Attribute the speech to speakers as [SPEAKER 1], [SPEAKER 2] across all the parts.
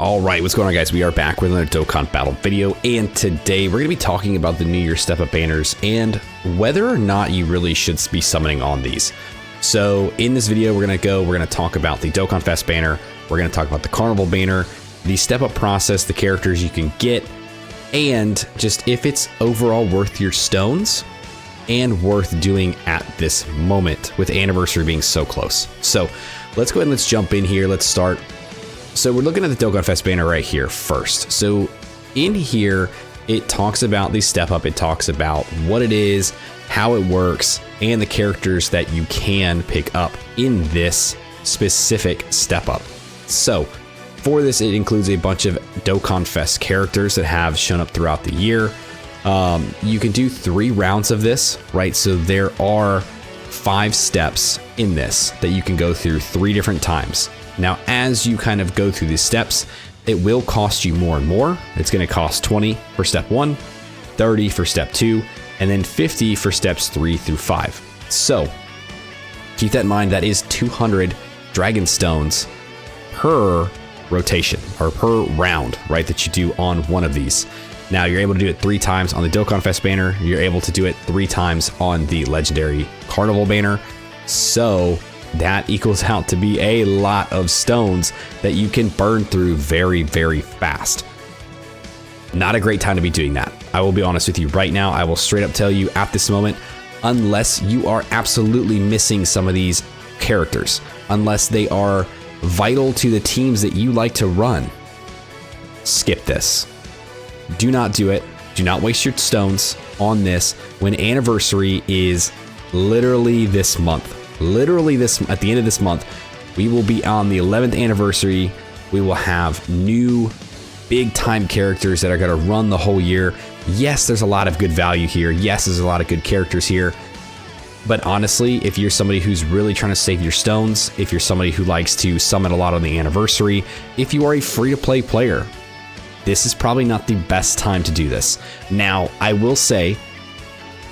[SPEAKER 1] All right, what's going on, guys? We are back with another Dokkan Battle video, and today we're going to be talking about the New Year step-up banners and whether or not you really should be summoning on these. So in this video, we're going to talk about the Dokkan Fest banner, we're going to talk about the Carnival banner, the step-up process, the characters you can get, and just if it's overall worth your stones and worth doing at this moment with anniversary being so close. So let's go ahead and let's jump in here. Let's start. So we're looking at the Dokkan Fest banner right here first. So in here, it talks about the step up. It talks about what it is, how it works, and the characters that you can pick up in this specific step up. So for this, it includes a bunch of Dokkan Fest characters that have shown up throughout the year. You can do 3 rounds of this, right? So there are 5 steps in this that you can go through 3 different times. Now, as you kind of go through these steps, it will cost you more and more. It's going to cost 20 for step 1, 30 for step 2, and then 50 for steps 3 through 5. So keep that in mind. That is 200 dragon stones per rotation or per round, right? That you do on one of these. Now you're able to do it 3 times on the Dokkan Fest banner. You're able to do it 3 times on the legendary Carnival banner. So that equals out to be a lot of stones that you can burn through very, very fast. Not a great time to be doing that. I will be honest with you right now. I will straight up tell you at this moment, unless you are absolutely missing some of these characters, unless they are vital to the teams that you like to run, skip this. Do not do it. Do not waste your stones on this when anniversary is literally this month. Literally at the end of this month, we will be on the 11th anniversary. We will have new big time characters that are going to run the whole year. Yes, there's a lot of good value here. Yes, there's a lot of good characters here. But honestly, if you're somebody who's really trying to save your stones, if you're somebody who likes to summon a lot on the anniversary, if you are a free-to-play player, this is probably not the best time to do this. Now, I will say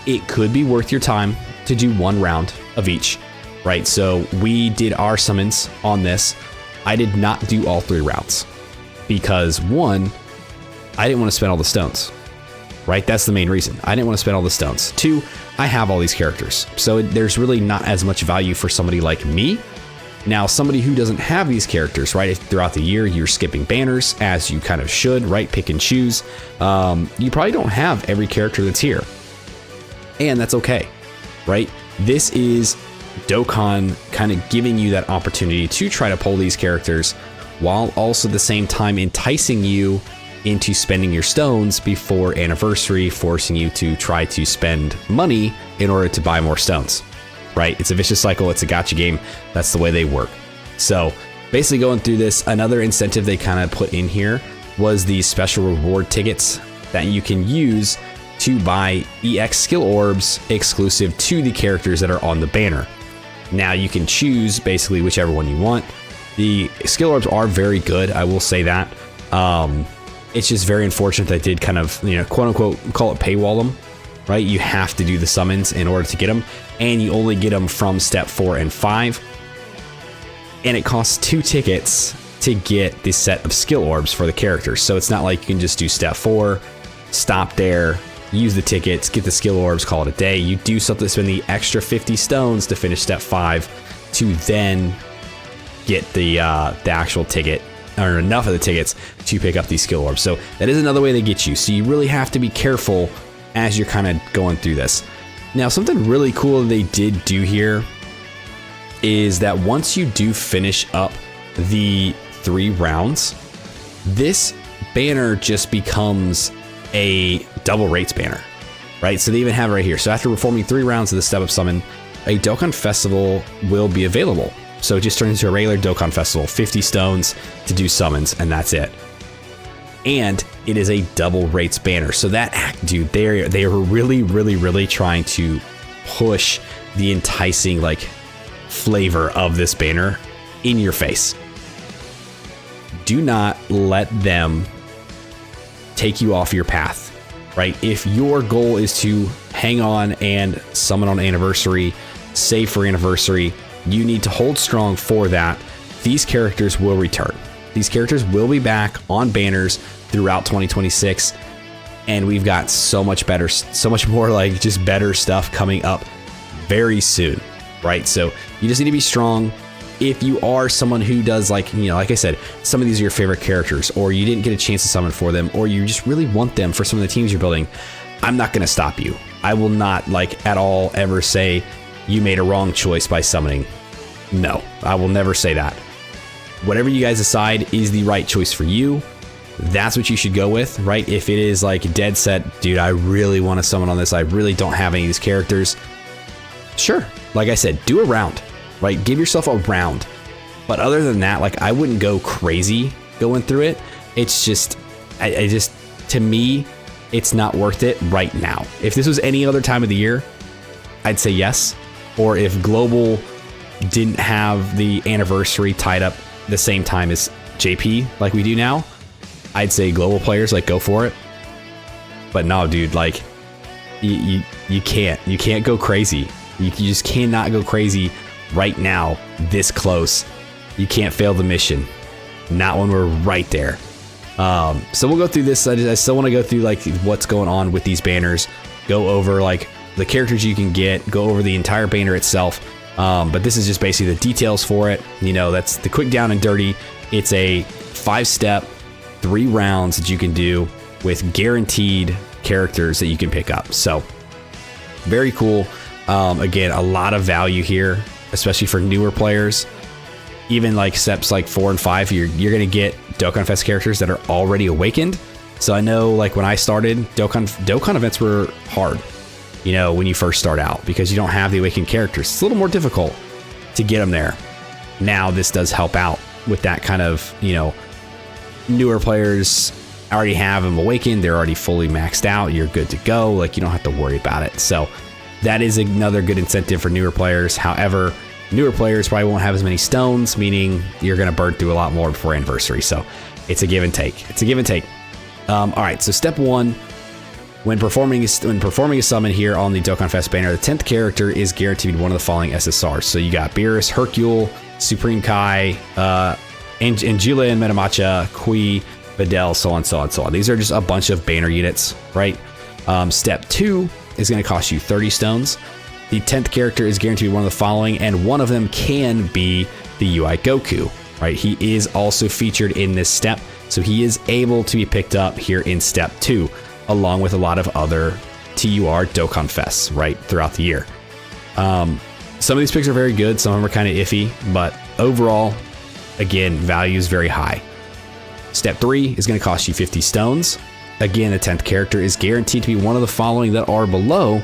[SPEAKER 1] it could be worth your time to do 1 round of each. Right, so we did our summons on this. I did not do all 3 rounds because 1, I didn't want to spend all the stones. Right, that's the main reason. I didn't want to spend all the stones. 2, I have all these characters, so there's really not as much value for somebody like me. Now, somebody who doesn't have these characters, right, if throughout the year you're skipping banners as you kind of should, right, pick and choose. You probably don't have every character that's here, and that's okay, right? This is Dokkan kind of giving you that opportunity to try to pull these characters while also at the same time enticing you into spending your stones before anniversary, forcing you to try to spend money in order to buy more stones, right? It's a vicious cycle. It's a gacha game. That's the way they work. So basically going through this, another incentive they kind of put in here was the special reward tickets that you can use to buy EX skill orbs exclusive to the characters that are on the banner. Now you can choose basically whichever one you want. The skill orbs are very good, I will say that. It's just very unfortunate they did kind of, quote unquote, call it paywall them, right? You have to do the summons in order to get them, and you only get them from step 4 and 5. And it costs 2 tickets to get the set of skill orbs for the characters. So it's not like you can just do step 4, stop there, use the tickets, get the skill orbs, call it a day. You do something to spend the extra 50 stones to finish step 5 to then get the actual ticket or enough of the tickets to pick up these skill orbs. So that is another way they get you. So you really have to be careful as you're kind of going through this. Now, something really cool they did do here is that once you do finish up the 3 rounds, this banner just becomes a double rates banner, right? So they even have it right here. So after performing 3 rounds of the step up summon, a Dokkan Festival will be available. So it just turns into a regular Dokkan Festival, 50 stones to do summons, and that's it. And it is a double rates banner. So that, dude, they are really, really, really trying to push the enticing flavor of this banner in your face. Do not let them take you off your path, right? If your goal is to hang on and summon on anniversary, save for anniversary, you need to hold strong for that. These characters will return. These characters will be back on banners throughout 2026. And we've got so much more like just better stuff coming up very soon, right? So you just need to be strong. If you are someone who does, like, you know, like I said, some of these are your favorite characters, or you didn't get a chance to summon for them, or you just really want them for some of the teams you're building, I'm not going to stop you. I will not, like, at all ever say you made a wrong choice by summoning. No, I will never say that. Whatever you guys decide is the right choice for you, that's what you should go with, right? If it is like dead set, dude, I really want to summon on this, I really don't have any of these characters, sure. Like I said, do a round, right? Give yourself a round. But other than that, like, I wouldn't go crazy going through it. It's just, I just, to me, it's not worth it right now. If this was any other time of the year, I'd say yes. Or if Global didn't have the anniversary tied up the same time as JP like we do now, I'd say Global players, like, go for it. But no, dude, like, you can't go crazy. You just cannot go crazy right now, this close. You can't fail the mission. Not when we're right there. So we'll go through this. I still want to go through, like, what's going on with these banners. Go over, like, the characters you can get. Go over the entire banner itself. But this is just basically the details for it. You know, that's the quick down and dirty. It's a 5-step, 3 rounds that you can do with guaranteed characters that you can pick up. So very cool. Again, a lot of value here, especially for newer players. Even like steps like 4 and 5, you're gonna get Dokkan Fest characters that are already awakened. So I know, like, when I started, Dokkan events were hard, you know, when you first start out, because you don't have the awakened characters. It's a little more difficult to get them there. Now this does help out with that kind of, you know, newer players already have them awakened. They're already fully maxed out. You're good to go. Like, you don't have to worry about it. So that is another good incentive for newer players. However, newer players probably won't have as many stones, meaning you're going to burn through a lot more before anniversary. So it's a give and take. It's a give and take. All right. So step 1, when performing a summon here on the Dokkan Fest banner, the 10th character is guaranteed to be one of the following SSRs. So you got Beerus, Hercule, Supreme Kai, Angela and Metamacha, Kui, Videl, so on, so on, so on. These are just a bunch of banner units, right? Step 2 is going to cost you 30 stones. The 10th character is guaranteed to be one of the following, and one of them can be the UI Goku, right? He is also featured in this step, so he is able to be picked up here in step 2, along with a lot of other TUR Dokkan Fests, right, throughout the year. Some of these picks are very good, some of them are kind of iffy, but overall, again, value is very high. Step 3 is going to cost you 50 stones. Again, the 10th character is guaranteed to be one of the following that are below,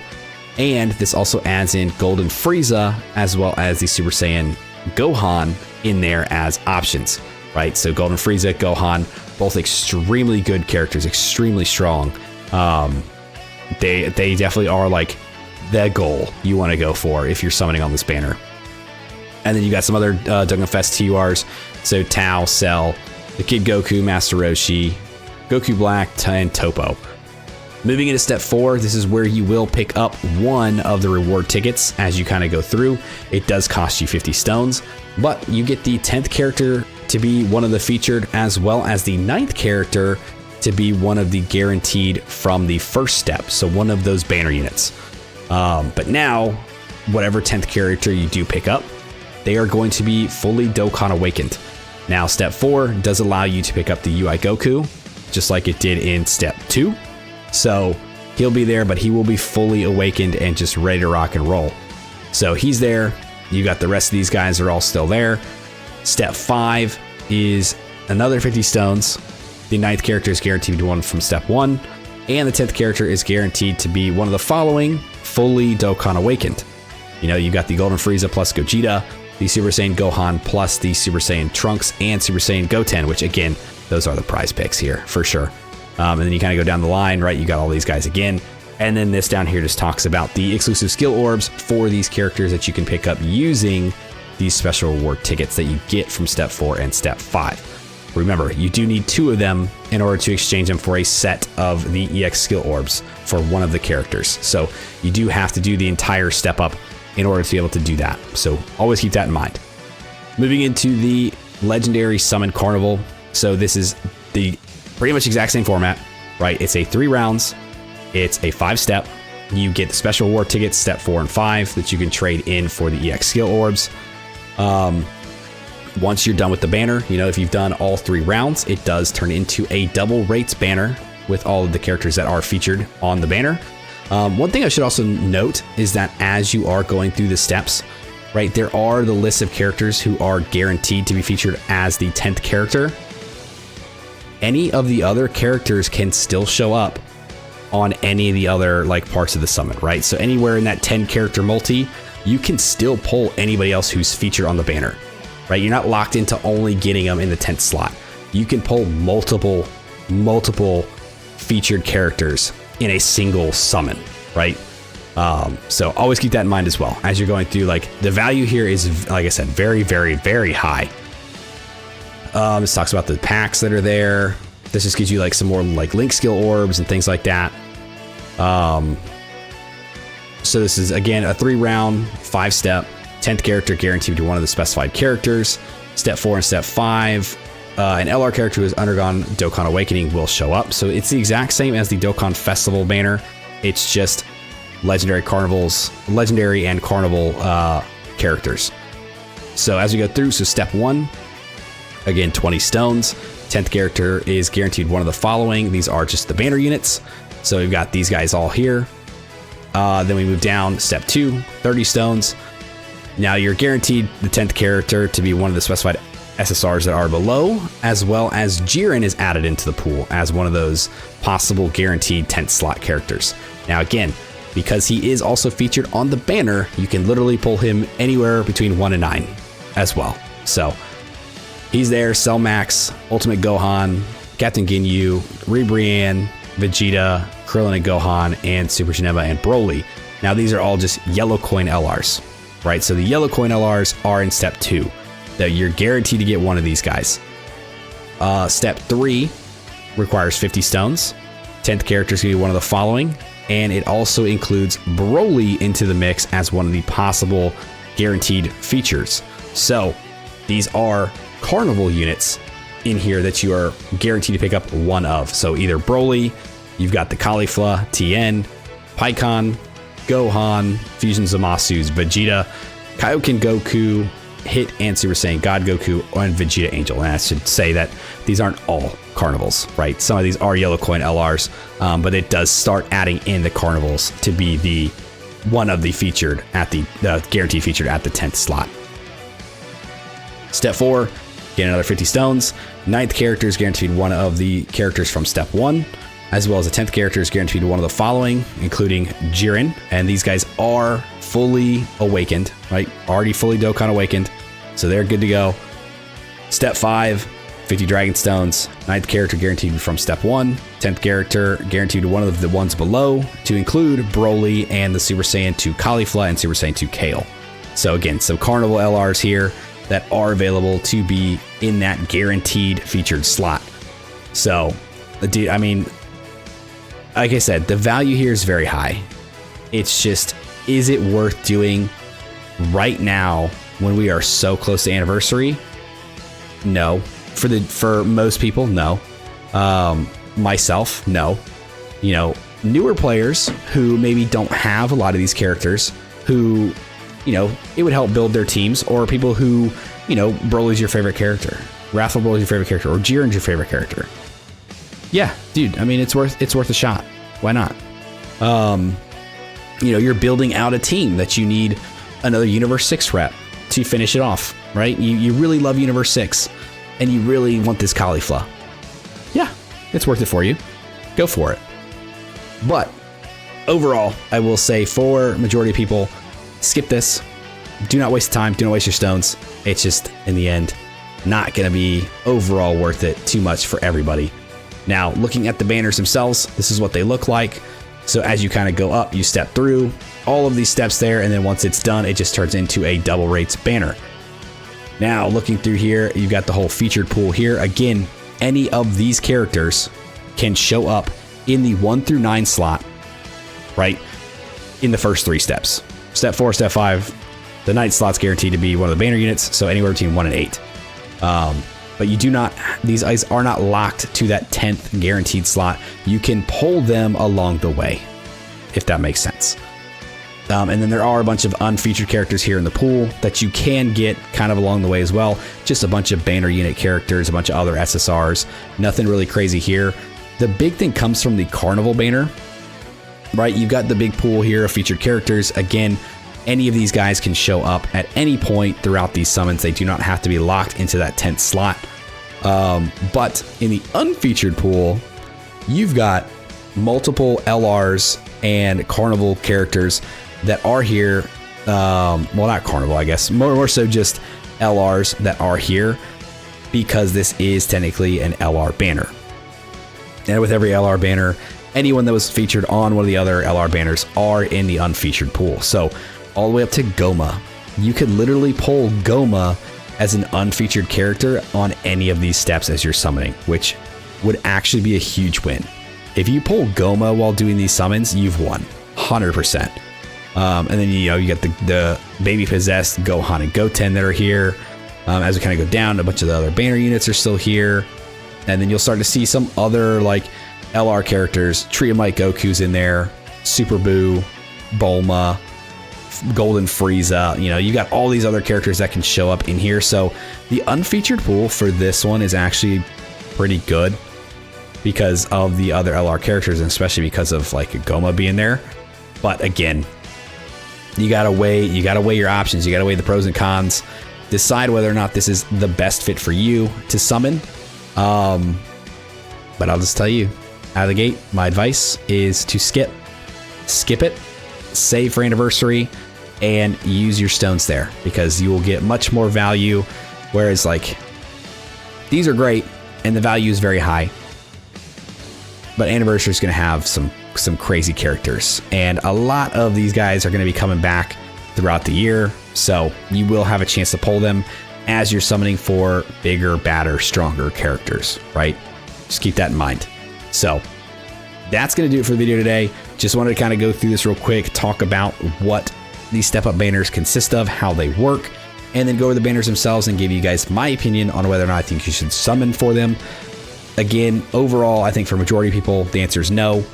[SPEAKER 1] and this also adds in Golden Frieza as well as the Super Saiyan Gohan in there as options, right? So Golden Frieza, Gohan, both extremely good characters, extremely strong. They definitely are like the goal you want to go for if you're summoning on this banner. And then you got some other Dokkan Fest TURs, so Tao, Cell, the Kid Goku, Master Roshi, Goku Black, and Topo. Moving into step 4, this is where you will pick up one of the reward tickets as you kind of go through. It does cost you 50 stones, but you get the 10th character to be one of the featured, as well as the 9th character to be one of the guaranteed from the first step, so one of those banner units. But now, whatever 10th character you do pick up, they are going to be fully Dokkan awakened. Now, step 4 does allow you to pick up the UI Goku, just like it did in step 2. So he'll be there, but he will be fully awakened and just ready to rock and roll. So he's there. You got the rest of these guys are all still there. Step 5 is another 50 stones. The 9th character is guaranteed to be one from step 1. And the 10th character is guaranteed to be one of the following fully Dokkan awakened. You know, you got the Golden Frieza plus Gogeta, the Super Saiyan Gohan plus the Super Saiyan Trunks and Super Saiyan Goten, which again, those are the prize picks here for sure. And then you kind of go down the line, right? You got all these guys again. And then this down here just talks about the exclusive skill orbs for these characters that you can pick up using these special reward tickets that you get from step 4 and step 5. Remember, you do need 2 of them in order to exchange them for a set of the EX skill orbs for one of the characters. So you do have to do the entire step up in order to be able to do that. So always keep that in mind. Moving into the Legendary Summon Carnival. So this is the pretty much exact same format, right? It's a 3 rounds. It's a 5-step. You get the special reward tickets, step 4 and 5, that you can trade in for the EX skill orbs. Once you're done with the banner, you know, if you've done all 3 rounds, it does turn into a double rates banner with all of the characters that are featured on the banner. One thing I should also note is that as you are going through the steps, right, there are the lists of characters who are guaranteed to be featured as the 10th character. Any of the other characters can still show up on any of the other like parts of the summon, right? So anywhere in that 10 character multi, you can still pull anybody else who's featured on the banner, right? You're not locked into only getting them in the 10th slot. You can pull multiple featured characters in a single summon, right? So always keep that in mind as well as you're going through. Like, the value here is, like I said, very, very, very high. This talks about the packs that are there. This just gives you like some more like link skill orbs and things like that. So this is again a 3-round, 5-step, 10th character guaranteed to one of the specified characters. Step 4 and step 5. An LR character who has undergone Dokkan Awakening will show up. So it's the exact same as the Dokkan Festival banner. It's just legendary and carnival characters. So as we go through, so step 1, again, 20 stones. 10th character is guaranteed one of the following. These are just the banner units. So we've got these guys all here. Then we move down, step 2, 30 stones. Now you're guaranteed the 10th character to be one of the specified SSRs that are below, as well as Jiren is added into the pool as one of those possible guaranteed 10th slot characters. Now again, because he is also featured on the banner, you can literally pull him anywhere between 1 and 9 as well. So he's there. Cell Max, Ultimate Gohan, Captain Ginyu, Ribrianne, Vegeta, Krillin and Gohan, and Super Janemba and Broly. Now these are all just yellow coin LRs, right? So the yellow coin LRs are in step 2. That you're guaranteed to get one of these guys. Step 3 requires 50 stones. 10th character is going to be one of the following. And it also includes Broly into the mix as one of the possible guaranteed features. So these are carnival units in here that you are guaranteed to pick up one of. So either Broly, you've got the Caulifla, Tien, Pikkon, Gohan, Fusion Zamasus, Vegeta, Kaioken Goku, Hit and Super Saiyan God Goku, and Vegeta Angel. And I should say that these aren't all carnivals, right? Some of these are yellow coin LRs, but it does start adding in the carnivals to be the one of the featured at the guaranteed featured at the 10th slot. Step 4, get another 50 stones. 9th character is guaranteed one of the characters from step 1, as well as the 10th character is guaranteed one of the following, including Jiren. And these guys are fully awakened, right? Already fully Dokkan awakened. So they're good to go. Step 5, 50 Dragon Stones. 9th character guaranteed from step 1. 10th character guaranteed one of the ones below, to include Broly and the Super Saiyan 2 Caulifla and Super Saiyan 2 Kale. So again, some carnival LRs here that are available to be in that guaranteed featured slot. So, dude, I mean, like I said, the value here is very high. It's just, is it worth doing right now when we are so close to anniversary? No. For most people, no. Myself, no. You know, newer players who maybe don't have a lot of these characters, who, you know, it would help build their teams, or people who, you know, Broly's your favorite character, Wrathful Broly's your favorite character, or Jiren's your favorite character. Yeah, dude, I mean, it's worth a shot. Why not? You know, you're building out a team that you need another Universe 6 rep to finish it off, right? You really love Universe 6, and you really want this Caulifla. Yeah, it's worth it for you. Go for it. But overall, I will say for majority of people, skip this. Do not waste time. Do not waste your stones. It's just, in the end, not going to be overall worth it too much for everybody. Now, looking at the banners themselves, this is what they look like. So as you kind of go up, you step through all of these steps there, and then once it's done, it just turns into a double rates banner. Now, looking through here, you've got the whole featured pool here. Again, any of these characters can show up in the 1 through 9 slot, right, in the first 3 steps. Step 4, step 5, the 9th slot's guaranteed to be one of the banner units, so anywhere between 1 and 8. but you do not, these eyes are not locked to that 10th guaranteed slot. You can pull them along the way, if that makes sense. And then there are a bunch of unfeatured characters here in the pool that you can get kind of along the way as well. Just a bunch of banner unit characters, a bunch of other SSRs, nothing really crazy here. The big thing comes from the Carnival banner, right? You've got the big pool here of featured characters. Again, any of these guys can show up at any point throughout these summons. They do not have to be locked into that 10th slot. But in the unfeatured pool, you've got multiple LRs and Carnival characters that are here. Well, not Carnival, I guess. More so just LRs that are here because this is technically an LR banner. And with every LR banner, anyone that was featured on one of the other LR banners are in the unfeatured pool. So all the way up to Goma. You could literally pull Goma as an unfeatured character on any of these steps as you're summoning, which would actually be a huge win. If you pull Goma while doing these summons, you've won 100%. And then, you know, you got the baby possessed Gohan and Goten that are here. As we kind of go down, a bunch of the other banner units are still here. And then you'll start to see some other like LR characters. Trio Might Goku's in there, Super Buu, Bulma, Golden Frieza. You know, you got all these other characters that can show up in here. So the unfeatured pool for this one is actually pretty good because of the other LR characters, and especially because of like Goma being there. But again, you gotta weigh your options. You gotta weigh the pros and cons. Decide whether or not this is the best fit for you to summon. But I'll just tell you, out of the gate, my advice is to skip it, save for anniversary, and use your stones there because you will get much more value. Whereas like these are great and the value is very high, but anniversary is going to have some crazy characters, and a lot of these guys are going to be coming back throughout the year. So you will have a chance to pull them as you're summoning for bigger, badder, stronger characters, right? Just keep that in mind. So that's going to do it for the video today. Just wanted to kind of go through this real quick, talk about what these step up banners consist of, how they work, and then go over the banners themselves and give you guys my opinion on whether or not I think you should summon for them. Again, overall, I think for majority of people, the answer is no.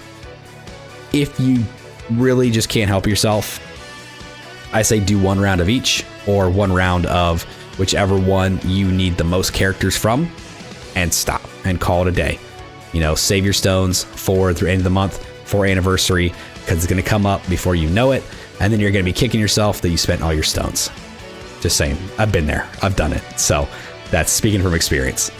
[SPEAKER 1] If you really just can't help yourself, I say do one round of each, or one round of whichever one you need the most characters from, and stop and call it a day. You know, save your stones for the end of the month for anniversary, because it's going to come up before you know it, and then you're going to be kicking yourself that you spent all your stones. Just saying, I've been there, I've done it. So that's speaking from experience.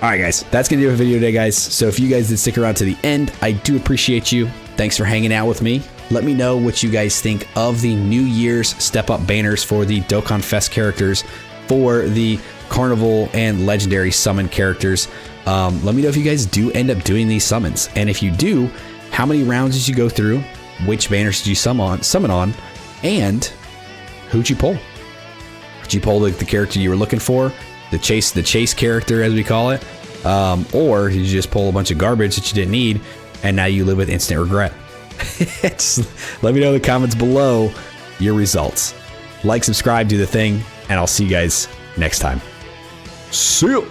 [SPEAKER 1] All right, guys, that's going to do it for the video today, guys. So if you guys did stick around to the end, I do appreciate you. Thanks for hanging out with me. Let me know what you guys think of the New Year's Step Up banners for the Dokkan Fest characters, for the Carnival and Legendary Summon characters. Let me know if you guys do end up doing these summons. And if you do, how many rounds did you go through? Which banners did you summon on? And who'd you pull? Did you pull the character you were looking for? The chase character, as we call it? Or did you just pull a bunch of garbage that you didn't need, and now you live with instant regret? Just let me know in the comments below your results. Like, subscribe, do the thing, and I'll see you guys next time. See you.